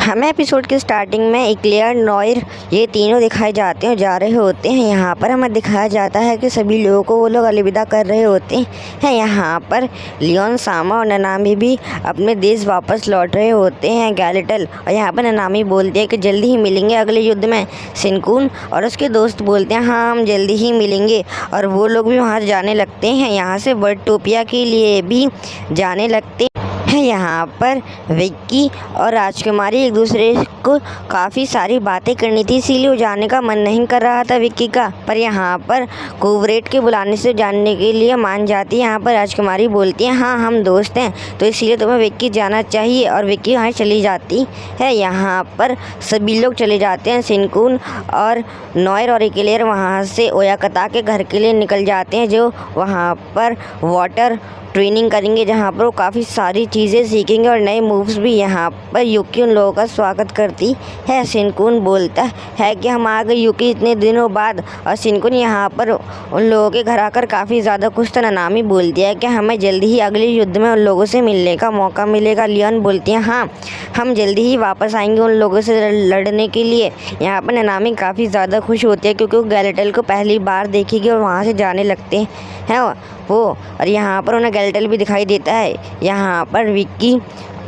हमें एपिसोड के स्टार्टिंग में इक्लेयर, नॉयर ये तीनों दिखाए जाते हैं, जा रहे होते हैं। यहाँ पर हमें दिखाया जाता है कि सभी लोगों को वो लोग अलविदा कर रहे होते हैं। यहाँ पर लियोन, सामा और ननामी भी अपने देश वापस लौट रहे होते हैं, गैलेटल। और यहाँ पर ननामी बोलती है कि जल्दी ही मिलेंगे अगले युद्ध में। शिनकून और उसके दोस्त बोलते हैं हाँ हम जल्दी ही मिलेंगे, और वो लोग भी वहाँ जाने लगते हैं। यहाँ से वर्टोपिया के लिए भी जाने लगते हैं। यहाँ पर विक्की और राजकुमारी एक दूसरे को काफ़ी सारी बातें करनी थी, इसीलिए वो जाने का मन नहीं कर रहा था विक्की का। पर यहाँ पर कोवरेट के बुलाने से जानने के लिए मान जाती है। यहाँ पर राजकुमारी बोलती है हाँ हम दोस्त हैं, तो इसीलिए तुम्हें विक्की जाना चाहिए, और विक्की वहाँ चली जाती है। यहाँ पर सभी लोग चले जाते हैं। शिनकून और नॉयर और इक्लेयर वहाँ से ओयाकता के घर के लिए निकल जाते हैं, जो वहाँ पर वाटर ट्रेनिंग करेंगे, जहाँ पर वो काफ़ी सारी चीज़ें सीखेंगे और नए मूव्स भी। यहाँ पर यूकी उन लोगों का स्वागत करती है। शिनकून बोलता है कि हम आ गए यूकी इतने दिनों बाद, और शिनकून यहाँ पर उन लोगों के घर आकर काफ़ी ज़्यादा खुश था। ननामी बोलती है कि हमें जल्दी ही अगले युद्ध में उन लोगों से मिलने का मौका मिलेगा। लियोन बोलती है हाँ हम जल्दी ही वापस आएंगे उन लोगों से लड़ने के लिए। यहाँ पर ननामी काफ़ी ज़्यादा खुश होती है, क्योंकि वो गैलेटल को पहली बार देखेगी और वहाँ से जाने लगते हैं वो। और यहाँ पर उन्हें गैलेटल भी दिखाई देता है। यहाँ पर विक्की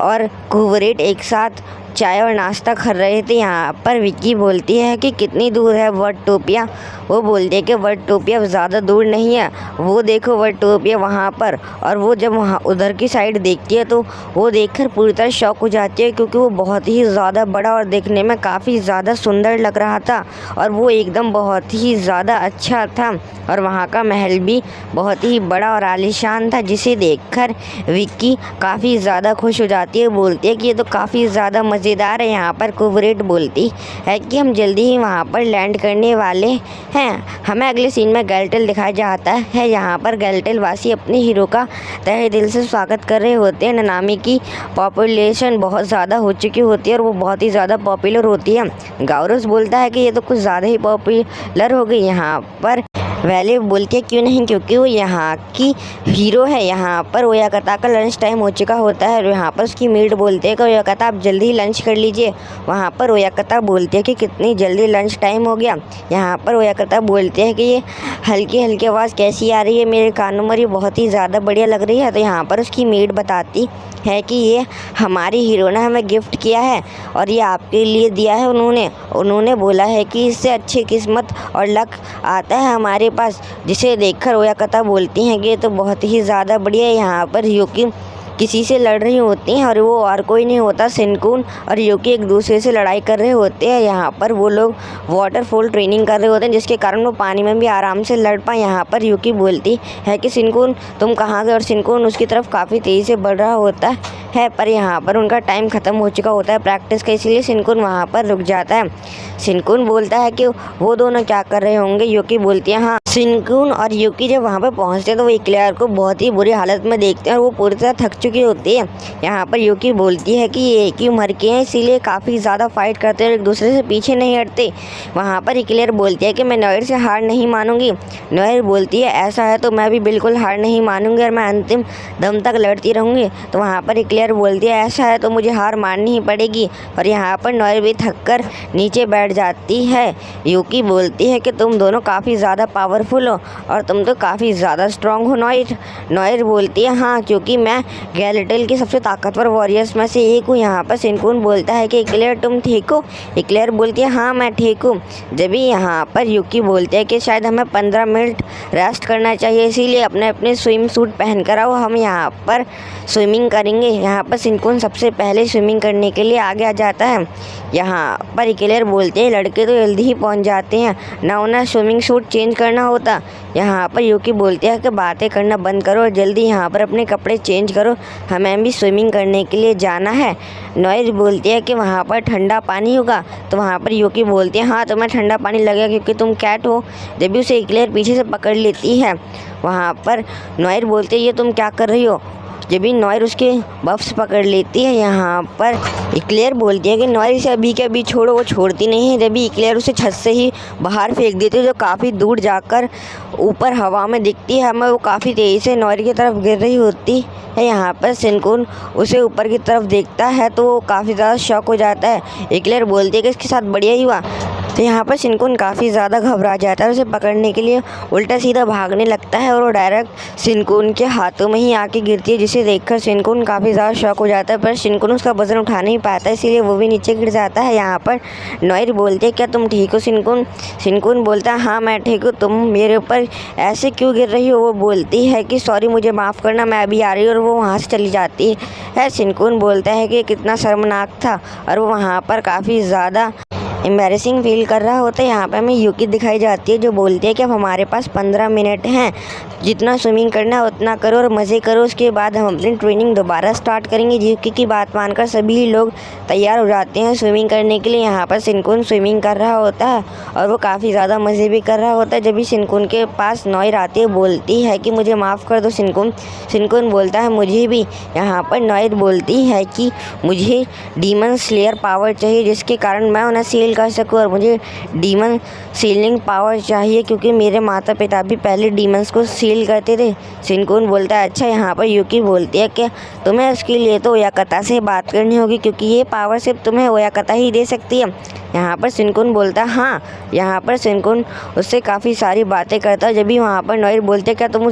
और कोवरेट एक साथ चाय और नाश्ता कर रहे थे। यहाँ पर विक्की बोलती है कि कितनी दूर है वर्टोपिया। वो बोलते हैं कि वर्टोपिया ज़्यादा दूर नहीं है, वो देखो वर्टोपिया वहाँ पर। और वो जब वहाँ उधर की साइड देखती है तो वो देखकर पूरी तरह शॉक हो जाती है, क्योंकि वो बहुत ही ज़्यादा बड़ा और देखने में काफ़ी ज़्यादा सुंदर लग रहा था, और वो एकदम बहुत ही ज़्यादा अच्छा था। और वहाँ का महल भी बहुत ही बड़ा और आलीशान था, जिसे देखकर विक्की काफ़ी ज़्यादा खुश हो जाती है। बोलती है कि ये तो काफ़ी ज़्यादा मज़ेदार है। यहाँ पर कोवरेट बोलती है कि हम जल्दी ही वहाँ पर लैंड करने वाले हैं। हमें अगले सीन में गैलेटल दिखाया जाता है। यहाँ पर गैलेटल वासी अपने हीरो का तहे दिल से स्वागत कर रहे होते हैं। ननामी की पॉपुलेशन बहुत ज़्यादा हो चुकी होती है और वो बहुत ही ज़्यादा पॉपुलर होती है। गाउरस बोलता है कि ये तो कुछ ज़्यादा ही पॉपुलर हो गई। यहाँ पर वैले बोलती है क्यों नहीं, क्योंकि वो यहाँ की हीरो है। यहाँ पर ओयाकता का लंच टाइम हो चुका होता है, और यहाँ पर उसकी मेड बोलते हैं कि ओयाकता आप जल्दी ही लंच कर लीजिए। वहाँ पर ओयाकता बोलती है कि कितनी जल्दी लंच टाइम हो गया। यहाँ पर ओयाकता बोलते हैं कि ये हल्की हल्की आवाज़ कैसी आ रही है मेरे कानों में, ये बहुत ही ज़्यादा बढ़िया लग रही है। तो यहाँ पर उसकी मेड बताती है कि ये हमारी हीरो ने हमें गिफ्ट किया है, और ये आपके लिए दिया है उन्होंने बोला है कि इससे अच्छी किस्मत और लक आता है हमारे पास। जिसे देखकर ओयाकता बोलती हैं कि ये तो बहुत ही ज़्यादा बढ़िया है। यहाँ पर यूकी किसी से लड़ रही होती हैं, और वो और कोई नहीं होता शिनकून और यूकी एक दूसरे से लड़ाई कर रहे होते हैं। यहाँ पर वो लोग वाटरफॉल ट्रेनिंग कर रहे होते हैं, जिसके कारण वो पानी में भी आराम से लड़ पाए। यहाँ पर यूकी बोलती है कि शिनकून तुम कहाँ गए, और शिनकून उसकी तरफ काफ़ी तेज़ी से बढ़ रहा होता है। पर यहाँ पर उनका टाइम ख़त्म हो चुका होता है प्रैक्टिस का, इसलिए शिनकून वहाँ पर रुक जाता है। शिनकून बोलता है कि वो दोनों क्या कर रहे होंगे। यूकी बोलती है हाँ। शिनकून और यूकी जब वहाँ पर पहुँचते हैं तो वो इक्लेयर को बहुत ही बुरी हालत में देखते हैं, और वो पूरी तरह थक चुकी होती है। यहाँ पर यूकी बोलती है कि ये एक ही उम्र के हैं, इसीलिए काफ़ी ज़्यादा फाइट करते हैं और एक दूसरे से पीछे नहीं हटते। वहाँ पर इक्लेयर बोलती है कि मैं नॉयर से हार नहीं मानूंगी। नॉयर बोलती है ऐसा है तो मैं भी बिल्कुल हार नहीं मानूंगी, और मैं अंतिम दम तक लड़ती रहूँगी। तो वहाँ पर इक्लेयर बोलती है ऐसा है तो मुझे हार माननी ही पड़ेगी, और यहाँ पर नॉयर भी थक कर नीचे बैठ जाती है। यूकी बोलती है कि तुम दोनों काफ़ी ज़्यादा पावरफुल हो, और तुम तो काफ़ी ज़्यादा स्ट्रॉन्ग हो नॉयर बोलती है हाँ, क्योंकि मैं गैलेटल की सबसे ताकतवर वॉरियर्स में से एक हूँ। यहाँ पर शिनकून बोलता है कि इक्लेयर तुम ठीक हो। इक्लेयर बोलती है हाँ मैं ठीक हूँ। जब भी यहाँ पर यूकी बोलते हैं कि शायद हमें 15 मिनट रेस्ट करना चाहिए, इसीलिए अपने स्विम सूट पहन कर आओ, हम यहाँ पर स्विमिंग करेंगे। यहाँ पर शिनकून सबसे पहले स्विमिंग करने के लिए आगे आ जाता है। यहाँ पर इक्लेयर बोलते हैं लड़के तो जल्दी ही पहुँच जाते हैं, ना उन्हें स्विमिंग सूट चेंज करना होता। यहाँ पर यूकी बोलती है कि बातें करना बंद करो और जल्दी यहाँ पर अपने कपड़े चेंज करो, हमें भी स्विमिंग करने के लिए जाना है। नॉयर बोलती है कि वहाँ पर ठंडा पानी होगा। तो वहाँ पर यूकी बोलती है हाँ तुम्हें ठंडा पानी लगेगा क्योंकि तुम कैट हो। जब भी उसे इक्लेयर पीछे से पकड़ लेती है, वहाँ पर नॉयर बोलती है ये तुम क्या कर रही हो। जब भी नॉयर उसके बफ्स पकड़ लेती है। यहाँ पर इक्लेयर बोलती है कि नॉयर इसे अभी के अभी छोड़ो, वो छोड़ती नहीं है। जब भी इक्लेयर उसे छत से ही बाहर फेंक देती है जो काफ़ी दूर जाकर ऊपर हवा में दिखती है हमें, वो काफ़ी तेज़ी से नॉयर की तरफ गिर रही होती है। यहाँ पर शिनकुन उसे ऊपर की तरफ देखता है तो वो काफ़ी ज़्यादा शॉक हो जाता है। इक्लेयर बोलती है कि इसके साथ बढ़िया ही हुआ। तो यहाँ पर शिनकुन काफ़ी ज़्यादा घबरा जाता है, उसे पकड़ने के लिए उल्टा सीधा भागने लगता है और वो डायरेक्ट शिनकुन के हाथों में ही आके गिरती है, जिसे देखकर शिनकुन काफ़ी ज़्यादा शॉक हो जाता है। पर शिनकुन उसका वज़न उठा नहीं पाता है, इसीलिए वो भी नीचे गिर जाता है। यहाँ पर नॉयर बोलती है क्या तुम ठीक हो शिनकुन? शिनकुन बोलता है हाँ मैं ठीक हूँ, तुम मेरे ऊपर ऐसे क्यों गिर रही हो? वो बोलती है कि सॉरी मुझे माफ़ करना, मैं अभी आ रही हूँ, और वो वहाँ से चली जाती है। शिनकुन बोलता है कि कितना शर्मनाक था और वो वहाँ पर काफ़ी ज़्यादा एम्बैरेसिंग फील कर रहा होता है। यहाँ पे हमें यूकी दिखाई जाती है जो बोलती है कि अब हमारे पास 15 मिनट हैं, जितना स्विमिंग करना है उतना करो और मज़े करो, उसके बाद हम अपनी ट्रेनिंग दोबारा स्टार्ट करेंगे। यूकी की बात मानकर सभी लोग तैयार हो जाते हैं स्विमिंग करने के लिए। यहाँ पर शिनकुन स्विमिंग कर रहा होता है और वो काफ़ी ज़्यादा मज़े भी कर रहा होता है। जब भी शिनकुन के पास नॉयर आती है बोलती है कि मुझे माफ़ कर दो शिनकुन। शिनकुन बोलता है मुझे भी। यहाँ पर नॉयर बोलती है कि मुझे डीमन स्लेयर पावर चाहिए जिसके कारण मैं उन्हें सील कर सकूं, और मुझे डीमन सीलिंग पावर चाहिए क्योंकि मेरे माता पिता भी पहले डीमंस को सील करते थे। शिनकुन बोलता है अच्छा। यहाँ पर यूकी बोलती है कि तुम्हें उसके लिए तो ओयाकता से बात करनी होगी क्योंकि ये पावर सिर्फ तुम्हें ओयाकता ही दे सकती है। यहाँ पर शिनकुन बोलता है हाँ। यहाँ पर शिनकुन उससे काफ़ी सारी बातें करता है। जब भी वहाँ पर नॉयर बोलते हैं क्या तुम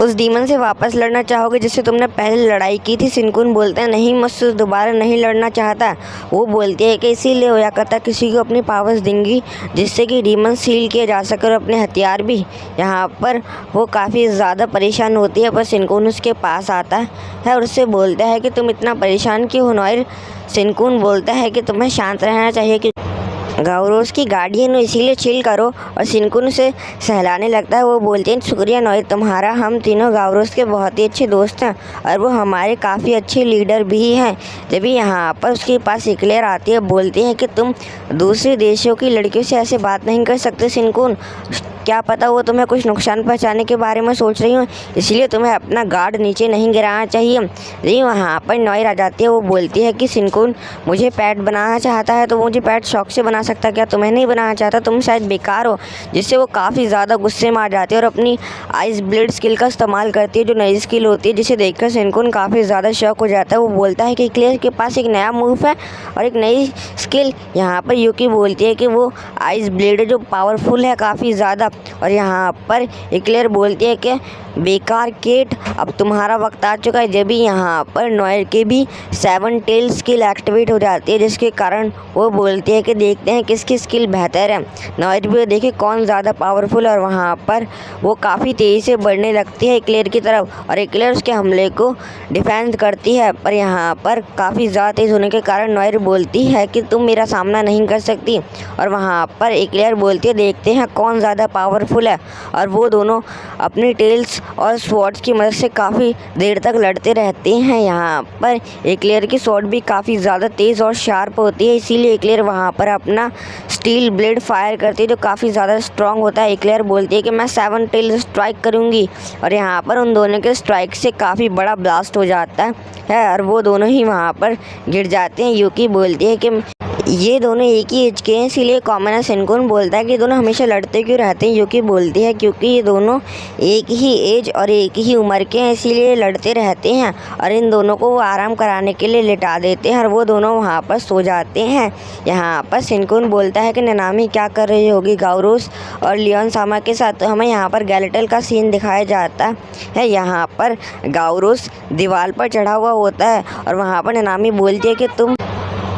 उस डीमन से वापस लड़ना चाहोगे जिससे तुमने पहले लड़ाई की थी? शिनकुन बोलते हैं नहीं, मुझसे दोबारा नहीं लड़ना चाहता। वो बोलती है कि इसीलिए ओयाकता किसी को अपनी पावर्स देंगी जिससे कि डीमन सील किया जा सके और अपने हथियार भी। यहाँ पर वो काफ़ी ज़्यादा परेशान होती है पर शिनकुन उसके पास आता है और उससे बोलता है कि तुम इतना परेशान क्यों हो नॉयर? शिनकुन बोलता है कि तुम्हें शांत रहना चाहिए कि गाउरोस की गार्डियन हो, इसीलिए चिल करो, और शिनकुन उसे सहलाने लगता है। वो बोलते हैं शुक्रिया नॉयर तुम्हारा, हम तीनों गाउरोस के बहुत ही अच्छे दोस्त हैं और वो हमारे काफ़ी अच्छे लीडर भी हैं। जब भी यहाँ पर उसके पास इक्लेयर आती है बोलती है कि तुम दूसरे देशों की लड़कियों से ऐसे बात नहीं कर सकते शिनकुन, क्या पता वो तुम्हें कुछ नुकसान पहुंचाने के बारे में सोच रही हूँ, इसलिए तुम्हें अपना गार्ड नीचे नहीं गिराना चाहिए। जी वहाँ पर नॉयर आ जाती है। वो बोलती है कि शिनकुन मुझे पैट बनाना चाहता है तो मुझे पैट शौक से बना सकता, क्या तुम्हें नहीं बनाना चाहता? तुम शायद बेकार हो। जिससे वो काफ़ी ज़्यादा गुस्से में आ जाती है और अपनी आइस ब्लेड स्किल का इस्तेमाल करती है जो नई स्किल होती है, जिसे देखकर शिनकुन काफ़ी ज़्यादा शौक हो जाता है। वो बोलता है कि इक्लेयर के पास एक नया मूव है और एक नई स्किल। यहाँ पर यूकी बोलती है कि वो आइस ब्लेड जो पावरफुल है काफ़ी ज़्यादा, और यहाँ पर इक्लेयर बोलती है कि बेकार केट, अब तुम्हारा वक्त आ चुका है। जब भी यहाँ पर नॉयर की भी 7 टेल स्किल एक्टिवेट हो जाती है जिसके कारण वो बोलती है कि देखते हैं किसकी स्किल बेहतर है। नॉयर भी देखे कौन ज़्यादा पावरफुल, और वहाँ पर वो काफ़ी तेज़ी से बढ़ने लगती है इक्लेयर की तरफ और इक्लेयर उसके हमले को डिफेंड करती है। पर यहाँ पर काफ़ी ज़्यादा तेज़ होने के कारण नॉयर बोलती है कि तुम मेरा सामना नहीं कर सकती, और वहाँ पर इक्लेयर बोलती है देखते हैं कौन ज़्यादा पावरफुल है। और वो दोनों अपनी टेल्स और स्वॉर्ड्स की मदद से काफ़ी देर तक लड़ते रहते हैं। यहाँ पर इक्लेयर की स्वॉर्ड भी काफ़ी ज़्यादा तेज़ और शार्प होती है, इसीलिए इक्लेयर वहाँ पर अपना स्टील ब्लेड फायर करती है जो काफ़ी ज़्यादा स्ट्रॉन्ग होता है। इक्लेयर बोलती है कि मैं 7 टेल स्ट्राइक करूँगी, और यहाँ पर उन दोनों के स्ट्राइक से काफ़ी बड़ा ब्लास्ट हो जाता है और वो दोनों ही वहाँ पर गिर जाते हैं। यूकी बोलती है कि ये दोनों एक ही एज के हैं इसीलिए कॉमन है। शिनकुन बोलता है कि दोनों हमेशा लड़ते क्यों रहते हैं? यूकी बोलती है क्योंकि ये दोनों एक ही एज और एक ही उम्र के हैं इसीलिए लड़ते रहते हैं, और इन दोनों को वो आराम कराने के लिए लिटा देते हैं और वो दोनों वहाँ पर सो जाते हैं। यहाँ पर शिनकुन बोलता है कि ननामी क्या कर रही होगी गाउरोस और लियोन सामा के साथ? तो हमें यहाँ पर गैलेटल का सीन दिखाया जाता है। यहाँ पर गाउरोस दीवार पर चढ़ा हुआ होता है और वहाँ पर ननामी बोलती है कि तुम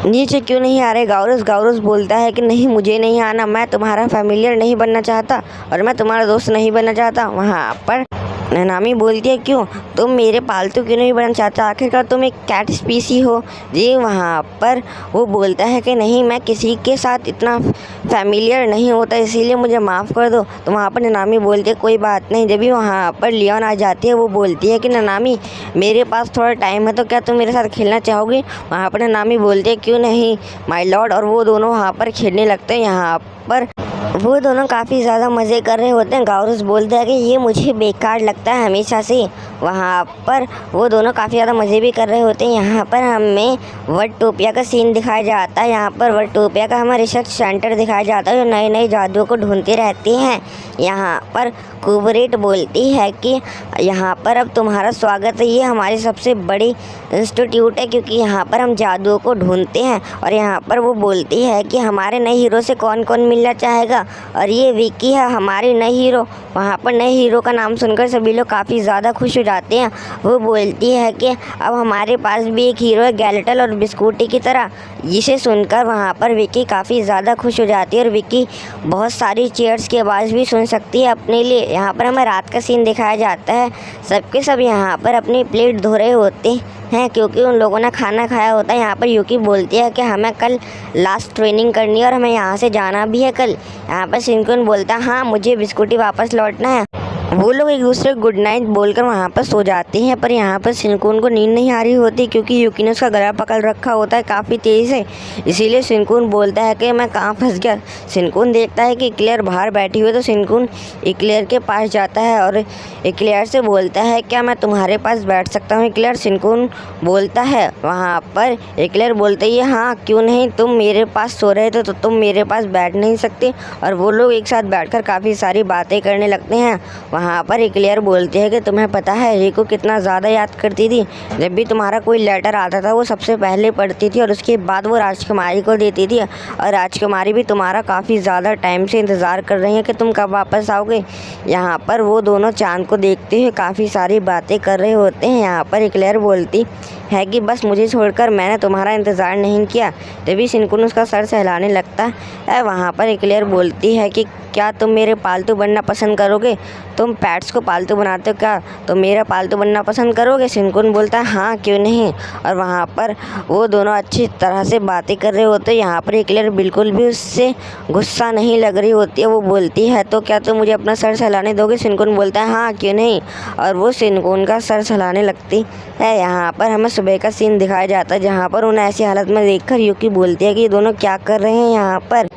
नीचे क्यों नहीं आ रहे गाउरोस? गाउरोस बोलता है कि नहीं मुझे नहीं आना, मैं तुम्हारा फैमिलियर नहीं बनना चाहता और मैं तुम्हारा दोस्त नहीं बनना चाहता। वहाँ पर ननामी बोलती है क्यों, तुम मेरे पालतू क्यों नहीं बनना चाहता? आखिरकार तुम एक कैट स्पीसी हो। जी वहाँ पर वो बोलता है कि नहीं मैं किसी के साथ इतना फैमिलियर नहीं होता इसीलिए मुझे माफ़ कर दो। तो वहाँ पर ननामी बोलती है कोई बात नहीं। जब भी वहाँ पर लियोन आ जाती है वो बोलती है कि ननामी मेरे पास थोड़ा टाइम है तो क्या तुम मेरे साथ खेलना चाहोगे? वहाँ पर ननामी बोलती है क्यों नहीं माय लॉर्ड, और वो दोनों वहाँ पर खेलने लगते हैं। यहाँ पर वो दोनों काफ़ी ज़्यादा मज़े कर रहे होते हैं। गाउरोस बोलता है कि ये मुझे बेकार लगता है हमेशा से, वहाँ पर वो दोनों काफ़ी ज़्यादा मज़े भी कर रहे होते हैं। यहाँ पर हमें वर्टोपिया का सीन दिखाया जाता है। यहाँ पर वर्टोपिया का हमें रिसर्च सेंटर दिखाया जाता है जो नए नए जादुओं को ढूंढते रहते हैं। यहाँ पर कुबरेट बोलती है कि यहाँ पर अब तुम्हारा स्वागत है, ये हमारी सबसे बड़ी इंस्टीट्यूट है क्योंकि यहाँ पर हम जादुओं को ढूंढते हैं। और यहाँ पर वो बोलती है कि हमारे नए हीरो से कौन कौन मिलना चाहेगा, और ये विकी है हमारी नई हीरो। वहाँ पर नए हीरो का नाम सुनकर सभी लोग काफ़ी ज़्यादा खुश हो जाते हैं। वो बोलती है कि अब हमारे पास भी एक हीरो है गैलेटल और बिस्कुटी की तरह। जिसे सुनकर वहाँ पर विकी काफ़ी ज़्यादा खुश हो जाती है और विकी बहुत सारी चेयर्स की आवाज़ भी सुन सकती है अपने लिए। यहाँ पर हमें रात का सीन दिखाया जाता है। सबके सब यहाँ पर अपनी प्लेट धो रहे होते हैं क्योंकि उन लोगों ने खाना खाया होता है। यहाँ पर यूकी बोलती है कि हमें कल लास्ट ट्रेनिंग करनी है और हमें यहाँ से जाना भी है कल। यहाँ पर शिनकुन बोलता है हाँ मुझे बिस्कुटी वापस लौटना है। वो लोग एक दूसरे को गुड नाइट बोलकर वहाँ पर सो जाते हैं। पर यहाँ पर शिनकुन को नींद नहीं आ रही होती क्योंकि यूकी ने उसका गला पकड़ रखा होता है काफ़ी तेज़ से। इसीलिए शिनकुन बोलता है कि मैं कहाँ फंस गया। शिनकुन देखता है कि इक्लेयर बाहर बैठी हुई है तो शिनकुन इक्लेयर के पास जाता है और इक्लेयर से बोलता है क्या मैं तुम्हारे पास बैठ सकता हूँ इक्लेयर। शिनकुन बोलता है वहाँ पर इक्लेयर बोलते है हाँ क्यों नहीं, तुम मेरे पास सो रहे थे तो तुम मेरे पास बैठ नहीं सकते। और वो लोग एक साथ बैठकर काफ़ी सारी बातें करने लगते हैं। वहाँ पर इक्लेयर बोलती है कि तुम्हें पता है रिको कितना ज़्यादा याद करती थी। जब भी तुम्हारा कोई लेटर आता था वो सबसे पहले पढ़ती थी और उसके बाद वो राजकुमारी को देती थी। और राजकुमारी भी तुम्हारा काफ़ी ज़्यादा टाइम से इंतज़ार कर रही है कि तुम कब वापस आओगे। यहाँ पर वो दोनों चाँद को देखते हुए काफ़ी सारी बातें कर रहे होते हैं। यहाँ पर इक्लेयर बोलती है कि बस मुझे छोड़कर मैंने तुम्हारा इंतज़ार नहीं किया। तभी शिनकुन उसका सर सहलाने लगता है। वहाँ पर इक्लेयर बोलती है कि क्या तुम मेरे पालतू बनना पसंद करोगे, तुम पैट्स को पालतू बनाते हो क्या, तो मेरा पालतू बनना पसंद करोगे। शिनकुन बोलता है हाँ क्यों नहीं। और वहाँ पर वो दोनों अच्छी तरह से बातें कर रहे होते हैं। यहाँ पर इक्लेयर बिल्कुल भी उससे गुस्सा नहीं लग रही होती है। वो बोलती है तो क्या तुम मुझे अपना सर सहलाने दोगे। शिनकुन बोलता है हाँ क्यों नहीं। और वो शिनकुन का सर सहलाने लगती है। यहाँ पर हमें सुबह का सीन दिखाया जाता है जहाँ पर उन्हें ऐसी हालत में देखकर यूकी बोलती है कि ये दोनों क्या कर रहे हैं यहाँ पर,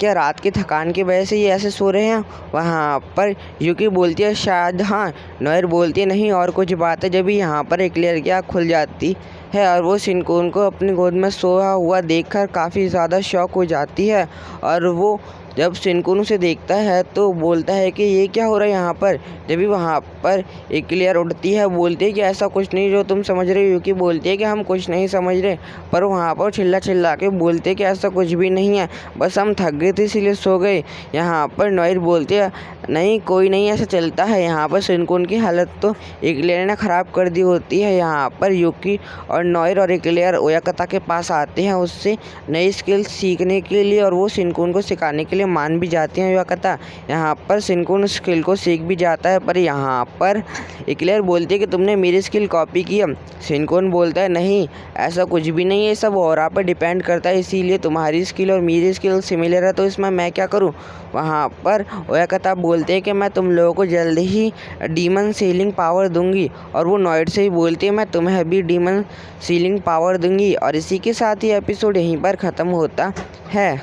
क्या रात की थकान की वजह से ये ऐसे सो रहे हैं। वहाँ पर यूकी बोलती है शायद हाँ। नोएर बोलती है नहीं और कुछ बात है। जब भी यहाँ पर इक्लेयर की आँख खुल जाती है और वो शिनकुन को अपनी गोद में सोया हुआ देखकर काफ़ी ज़्यादा शॉक हो जाती है। और वो जब शिनकुन उसे देखता है तो बोलता है कि ये क्या हो रहा है यहाँ पर। जब भी वहाँ पर इक्लेयर उठती है बोलती है कि ऐसा कुछ नहीं जो तुम समझ रहे हो। यूकी बोलती है कि हम कुछ नहीं समझ रहे। पर वहाँ पर चिल्ला चिल्ला के बोलते हैं कि ऐसा कुछ भी नहीं है, बस हम थक गए थे इसीलिए सो गए। यहाँ पर नोएर बोलती है नहीं कोई नहीं ऐसा चलता है। यहाँ पर शिनकुन की हालत तो इक्लेयर ने ख़राब कर दी होती है। यहाँ पर यूकी और नोएर और इक्लेयर ओयाकता के पास आते हैं उससे नई स्किल सीखने के लिए और वो शिनकुन को सिखाने के लिए मान भी जाते हैं ओयाकता। यहाँ पर शिनकुन स्किल को सीख भी जाता है। पर यहाँ पर इक्लेयर बोलती है कि तुमने मेरी स्किल कॉपी की है। शिनकुन बोलता है नहीं ऐसा कुछ भी नहीं है, सब ऑरा पर डिपेंड करता है, इसीलिए तुम्हारी स्किल और मेरी स्किल सिमिलर है तो इसमें मैं क्या करूँ। वहाँ पर ओयाकता बोलते हैं कि मैं तुम लोगों को जल्द ही डीमन सीलिंग पावर दूंगी। और वो नोएर से ही बोलती है मैं तुम्हें भी डीमन सीलिंग पावर दूंगी। और इसी के साथ ही एपिसोड यहीं पर ख़त्म होता है।